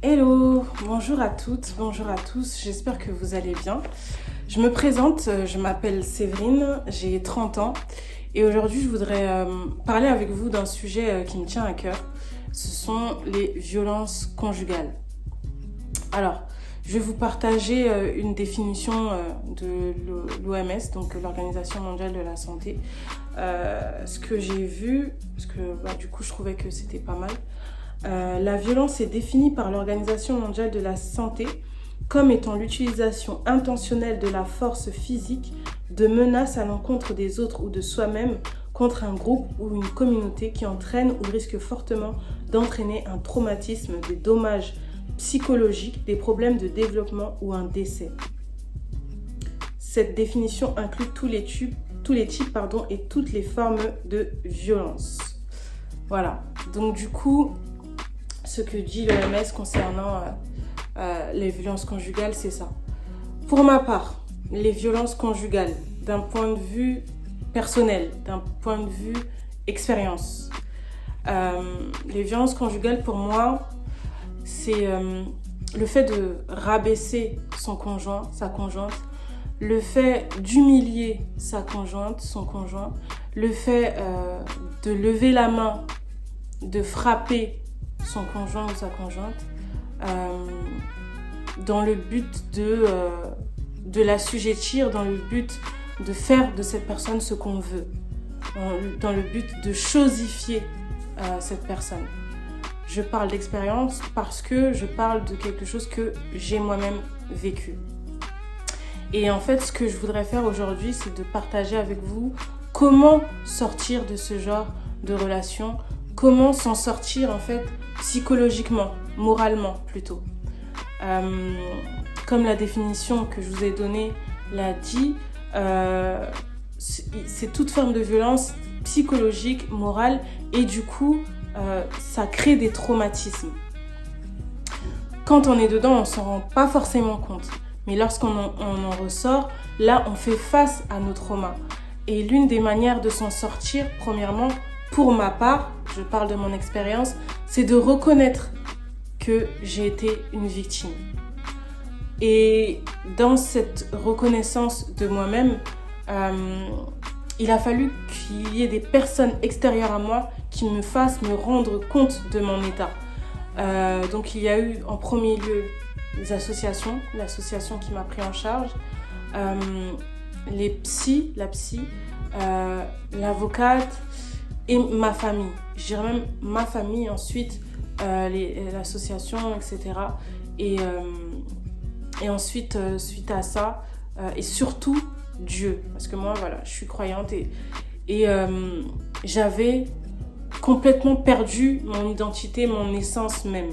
Hello, bonjour à toutes, bonjour à tous, j'espère que vous allez bien. Je me présente, je m'appelle Séverine, j'ai 30 ans et aujourd'hui je voudrais parler avec vous d'un sujet qui me tient à cœur. Ce sont les violences conjugales. Alors, je vais vous partager une définition de l'OMS, donc l'Organisation mondiale de la santé. Ce que j'ai vu, parce que du coup je trouvais que c'était pas mal. La violence est définie par l'Organisation mondiale de la santé comme étant l'utilisation intentionnelle de la force physique, de menaces à l'encontre des autres ou de soi-même contre un groupe ou une communauté qui entraîne ou risque fortement d'entraîner un traumatisme, des dommages psychologiques, des problèmes de développement ou un décès. Cette définition inclut tous les types et toutes les formes de violence. Voilà, donc du coup, ce que dit l'OMS concernant les violences conjugales, c'est ça. Pour ma part, les violences conjugales, d'un point de vue personnel, d'un point de vue expérience, les violences conjugales pour moi, c'est le fait de rabaisser son conjoint, sa conjointe, le fait d'humilier sa conjointe, son conjoint, le fait de lever la main, de frapper son conjoint ou sa conjointe, dans le but de l'assujettir, dans le but de faire de cette personne ce qu'on veut, dans le but de chosifier cette personne. Je parle d'expérience parce que je parle de quelque chose que j'ai moi-même vécu. Et en fait, ce que je voudrais faire aujourd'hui, c'est de partager avec vous comment sortir de ce genre de relation, comment s'en sortir en fait psychologiquement, moralement plutôt. Comme la définition que je vous ai donnée l'a dit, c'est toute forme de violence psychologique, morale, et du coup, ça crée des traumatismes. Quand on est dedans, on ne s'en rend pas forcément compte. Mais lorsqu'on en ressort, là, on fait face à nos traumas. Et l'une des manières de s'en sortir, premièrement, pour ma part, je parle de mon expérience, c'est de reconnaître que j'ai été une victime. Et dans cette reconnaissance de moi-même, il a fallu qu'il y ait des personnes extérieures à moi qui me fassent me rendre compte de mon état. Donc il y a eu en premier lieu les associations, l'association qui m'a pris en charge, la psy, l'avocate et ma famille. Je dirais même ma famille, ensuite l'association, etc. Et ensuite, suite à ça, et surtout Dieu. Parce que moi, voilà, je suis croyante et j'avais complètement perdu mon identité, mon essence même.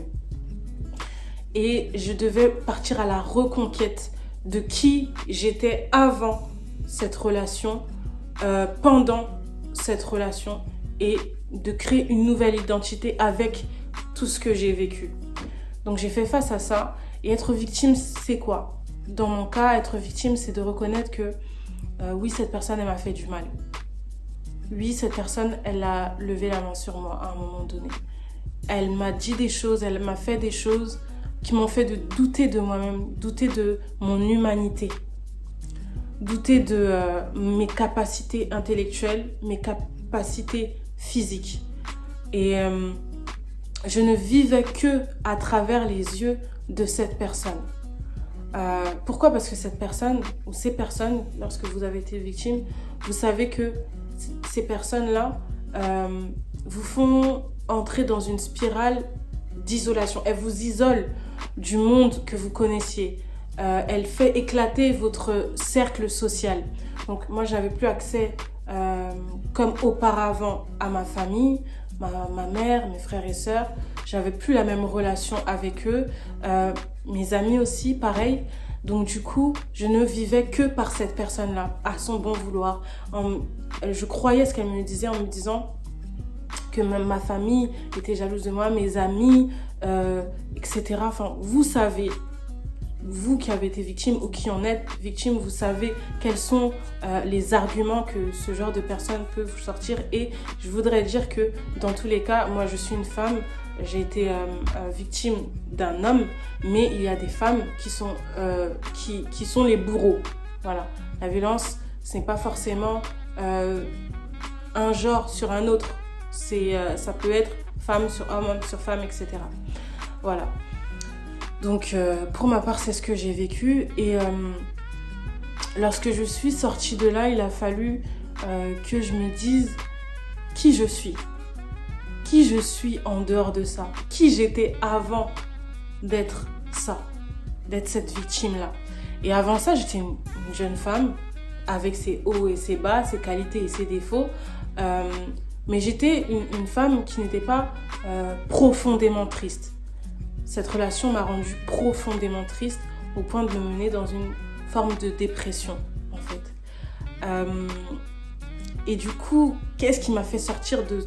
Et je devais partir à la reconquête de qui j'étais avant cette relation, pendant cette relation, et de créer une nouvelle identité avec tout ce que j'ai vécu. Donc j'ai fait face à ça. Et être victime, c'est quoi? Dans mon cas, être victime, c'est de reconnaître que oui, cette personne, elle m'a fait du mal. Oui, cette personne, elle a levé la main sur moi à un moment donné. Elle m'a dit des choses, elle m'a fait des choses qui m'ont fait de douter de moi-même, douter de mon humanité, douter de mes capacités intellectuelles, mes capacités physiques. Et je ne vivais que à travers les yeux de cette personne. Pourquoi? Parce que cette personne ou ces personnes, lorsque vous avez été victime, vous savez que ces personnes-là vous font entrer dans une spirale d'isolation. Elles vous isolent du monde que vous connaissiez. Elle fait éclater votre cercle social. Donc moi, j'avais plus accès comme auparavant à ma famille, ma mère, mes frères et sœurs. J'avais plus la même relation avec eux. Mes amis aussi, pareil. Donc du coup, je ne vivais que par cette personne-là, à son bon vouloir. Je croyais ce qu'elle me disait en me disant que ma famille était jalouse de moi, mes amis, etc. Enfin, vous savez, vous qui avez été victime ou qui en êtes victime, vous savez quels sont les arguments que ce genre de personnes peuvent vous sortir. Et je voudrais dire que dans tous les cas, moi je suis une femme, j'ai été victime d'un homme, mais il y a des femmes qui sont les bourreaux. Voilà. La violence, ce n'est pas forcément un genre sur un autre. Ça peut être femme sur homme sur femme, etc. Voilà. Donc, pour ma part, c'est ce que j'ai vécu. Et lorsque je suis sortie de là, il a fallu que je me dise qui je suis. Qui je suis en dehors de ça. Qui j'étais avant d'être ça. D'être cette victime-là. Et avant ça, j'étais une jeune femme avec ses hauts et ses bas, ses qualités et ses défauts. Mais j'étais une femme qui n'était pas profondément triste. Cette relation m'a rendue profondément triste au point de me mener dans une forme de dépression, en fait. Et du coup, qu'est-ce qui m'a fait sortir de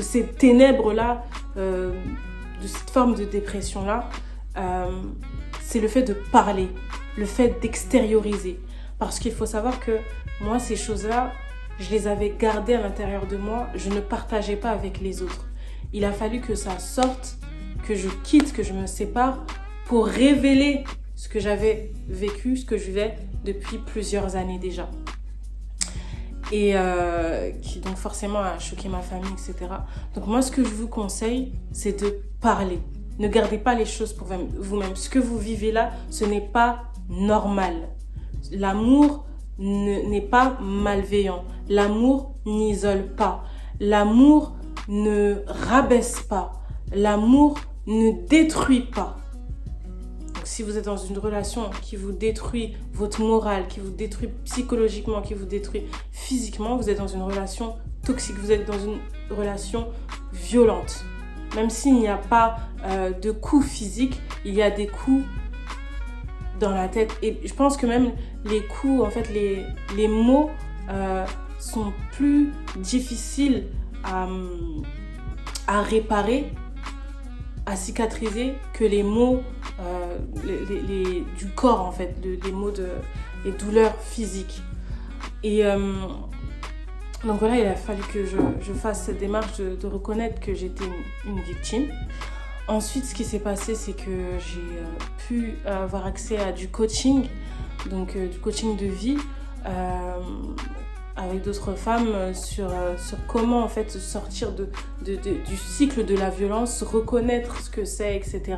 ces ténèbres-là, de cette forme de dépression-là? C'est le fait de parler, le fait d'extérioriser. Parce qu'il faut savoir que moi, ces choses-là, je les avais gardées à l'intérieur de moi, je ne partageais pas avec les autres. Il a fallu que ça sorte, que je quitte, que je me sépare pour révéler ce que j'avais vécu, ce que je vivais depuis plusieurs années déjà. Et qui donc forcément a choqué ma famille, etc. Donc moi, ce que je vous conseille, c'est de parler. Ne gardez pas les choses pour vous-même. Ce que vous vivez là, ce n'est pas normal. L'amour n'est pas malveillant. L'amour n'isole pas. L'amour ne rabaisse pas. L'amour ne détruit pas. Donc si vous êtes dans une relation qui vous détruit votre morale, qui vous détruit psychologiquement, qui vous détruit physiquement, vous êtes dans une relation toxique, vous êtes dans une relation violente. Même s'il n'y a pas de coups physiques, il y a des coups dans la tête. Et je pense que même les coups, en fait, les mots sont plus difficiles à réparer, à cicatriser que les mots du corps, en fait, les mots les douleurs physiques. Et donc voilà, il a fallu que je fasse cette démarche de reconnaître que j'étais une victime. Ensuite, ce qui s'est passé, c'est que j'ai pu avoir accès à du coaching, donc du coaching de vie, avec d'autres femmes sur comment en fait sortir du cycle de la violence, reconnaître ce que c'est, etc.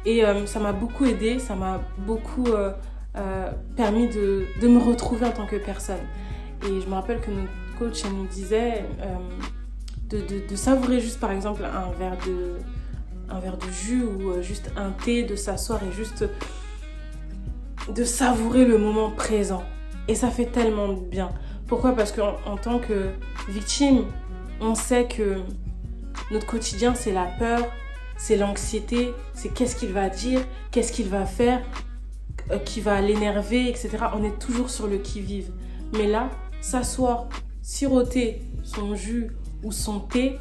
Et ça m'a beaucoup aidée, ça m'a beaucoup permis de me retrouver en tant que personne. Et je me rappelle que notre coach elle nous disait de savourer juste par exemple un verre de jus ou juste un thé, de s'asseoir et juste de savourer le moment présent. Et ça fait tellement de bien. Pourquoi ? Parce qu'en tant que victime, on sait que notre quotidien, c'est la peur, c'est l'anxiété, c'est qu'est-ce qu'il va dire, qu'est-ce qu'il va faire, qui va l'énerver, etc. On est toujours sur le qui-vive. Mais là, s'asseoir, siroter son jus ou son thé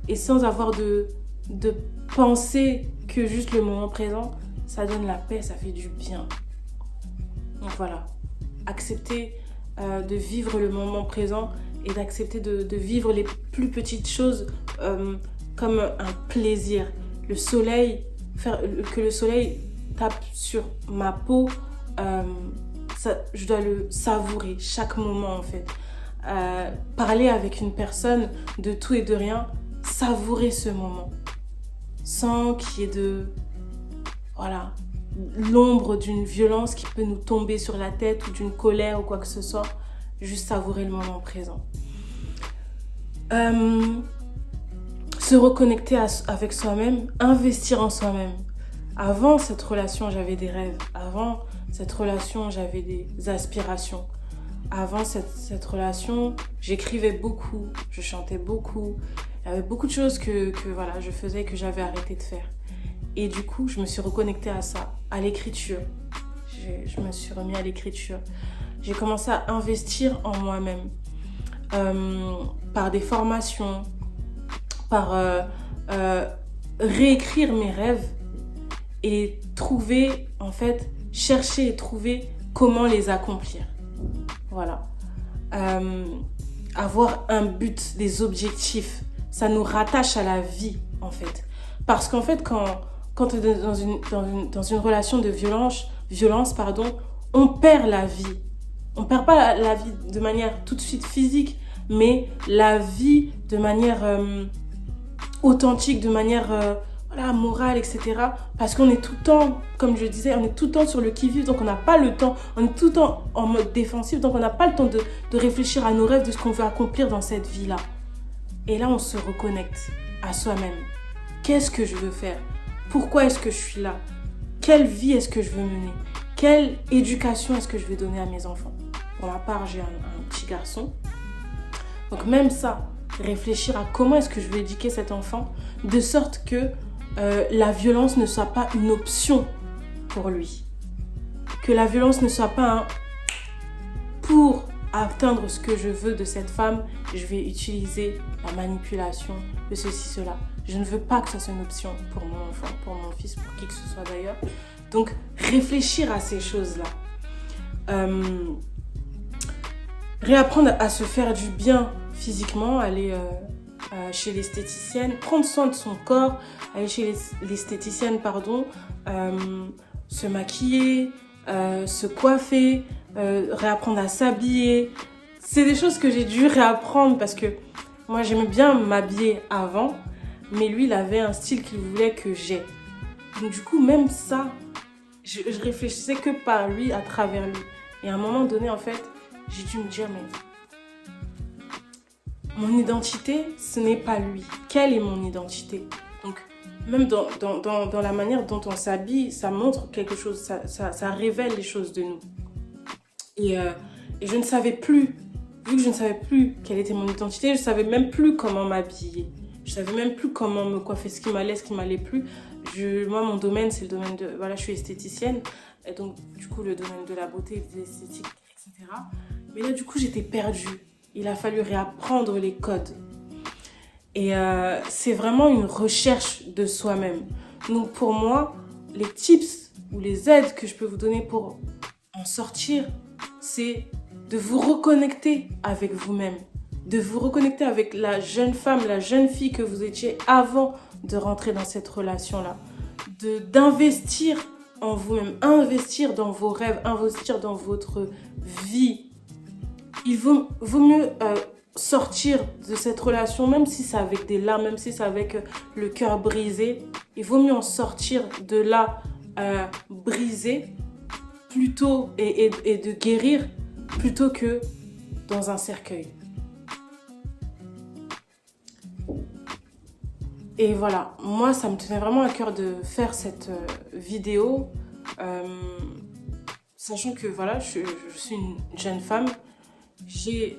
et sans avoir de penser que juste le moment présent, ça donne la paix, ça fait du bien. Donc voilà, accepter de vivre le moment présent et d'accepter de vivre les plus petites choses comme un plaisir. Le soleil, que le soleil tape sur ma peau, je dois le savourer chaque moment en fait. Parler avec une personne de tout et de rien, savourer ce moment sans qu'il y ait l'ombre d'une violence qui peut nous tomber sur la tête ou d'une colère ou quoi que ce soit, juste savourer le moment présent. Se reconnecter avec soi-même, investir en soi-même. Avant cette relation, j'avais des rêves. Avant cette relation, j'avais des aspirations. Avant cette relation, j'écrivais beaucoup, je chantais beaucoup. Il y avait beaucoup de choses que je faisais et que j'avais arrêté de faire. Et du coup, je me suis reconnectée à ça, à l'écriture. Je me suis remis à l'écriture. J'ai commencé à investir en moi-même par des formations, par réécrire mes rêves et chercher et trouver comment les accomplir. Voilà. Avoir un but, des objectifs. ça nous rattache à la vie, en fait. Parce qu'en fait, quand on est dans une relation de violence, on perd la vie. On ne perd pas la vie de manière tout de suite physique, mais la vie de manière authentique, de manière morale, etc. Parce qu'on est tout le temps, comme je disais, on est tout le temps sur le qui-vive, donc on n'a pas le temps, on est tout le temps en mode défensif, donc on n'a pas le temps de réfléchir à nos rêves, de ce qu'on veut accomplir dans cette vie-là. Et là, on se reconnecte à soi-même. Qu'est-ce que je veux faire? Pourquoi est-ce que je suis là? Quelle vie est-ce que je veux mener? Quelle éducation est-ce que je vais donner à mes enfants? Pour ma part, j'ai un petit garçon. Donc même ça, réfléchir à comment est-ce que je vais éduquer cet enfant de sorte que la violence ne soit pas une option pour lui. Que la violence ne soit pas un pour atteindre ce que je veux de cette femme, je vais utiliser la manipulation de ceci, cela. Je ne veux pas que ça soit une option pour mon enfant, pour mon fils, pour qui que ce soit d'ailleurs. Donc, réfléchir à ces choses-là. Réapprendre à se faire du bien physiquement, aller chez l'esthéticienne, prendre soin de son corps, aller chez l'esthéticienne, se maquiller, se coiffer, réapprendre à s'habiller. C'est des choses que j'ai dû réapprendre parce que moi, j'aimais bien m'habiller avant, mais lui, il avait un style qu'il voulait que j'ai. Donc du coup, même ça, je réfléchissais que par lui, à travers lui. Et à un moment donné, en fait, j'ai dû me dire, mais mon identité, ce n'est pas lui. Quelle est mon identité? Donc, même dans la manière dont on s'habille, ça montre quelque chose, ça révèle les choses de nous. Et je ne savais plus, vu que je ne savais plus quelle était mon identité, je ne savais même plus comment m'habiller. Je ne savais même plus comment me coiffer, ce qui m'allait plus. Moi, mon domaine, c'est le domaine de... Voilà, je suis esthéticienne. Et donc, du coup, le domaine de la beauté, de l'esthétique, etc. Mais là, du coup, j'étais perdue. Il a fallu réapprendre les codes. Et c'est vraiment une recherche de soi-même. Donc, pour moi, les tips ou les aides que je peux vous donner pour en sortir, c'est de vous reconnecter avec vous-même. De vous reconnecter avec la jeune femme, la jeune fille que vous étiez avant de rentrer dans cette relation-là. D'investir en vous-même, investir dans vos rêves, investir dans votre vie. Il vaut mieux sortir de cette relation, même si c'est avec des larmes, même si c'est avec le cœur brisé. Il vaut mieux en sortir de là brisé plutôt et de guérir plutôt que dans un cercueil. Et voilà, moi ça me tenait vraiment à cœur de faire cette vidéo, sachant que voilà, je suis une jeune femme, j'ai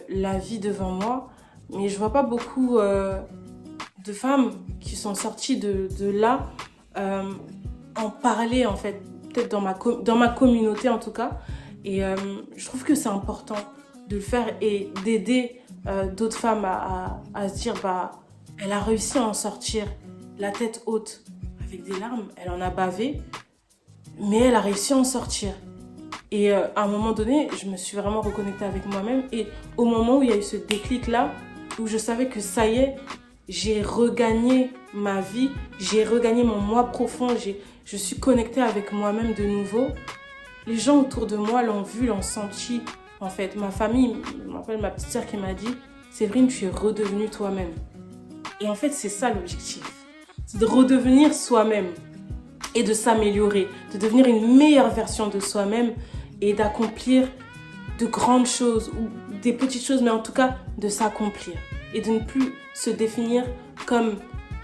la vie devant moi, mais je vois pas beaucoup de femmes qui sont sorties de là en parler en fait, peut-être dans ma communauté en tout cas, et je trouve que c'est important de le faire et d'aider d'autres femmes à se dire elle a réussi à en sortir la tête haute avec des larmes, elle en a bavé, mais elle a réussi à en sortir. Et à un moment donné, je me suis vraiment reconnectée avec moi-même. Et au moment où il y a eu ce déclic-là, où je savais que ça y est, j'ai regagné ma vie, j'ai regagné mon moi profond, je suis connectée avec moi-même de nouveau. Les gens autour de moi l'ont vu, l'ont senti. En fait, ma famille, je me rappelle ma petite sœur qui m'a dit « Séverine, tu es redevenue toi-même ». Et en fait, c'est ça l'objectif. C'est de redevenir soi-même et de s'améliorer, de devenir une meilleure version de soi-même et d'accomplir de grandes choses ou des petites choses, mais en tout cas de s'accomplir et de ne plus se définir comme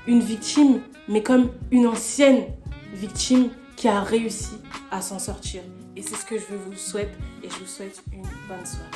une victime, mais comme une ancienne victime qui a réussi à s'en sortir. Et c'est ce que je vous souhaite et je vous souhaite une bonne soirée.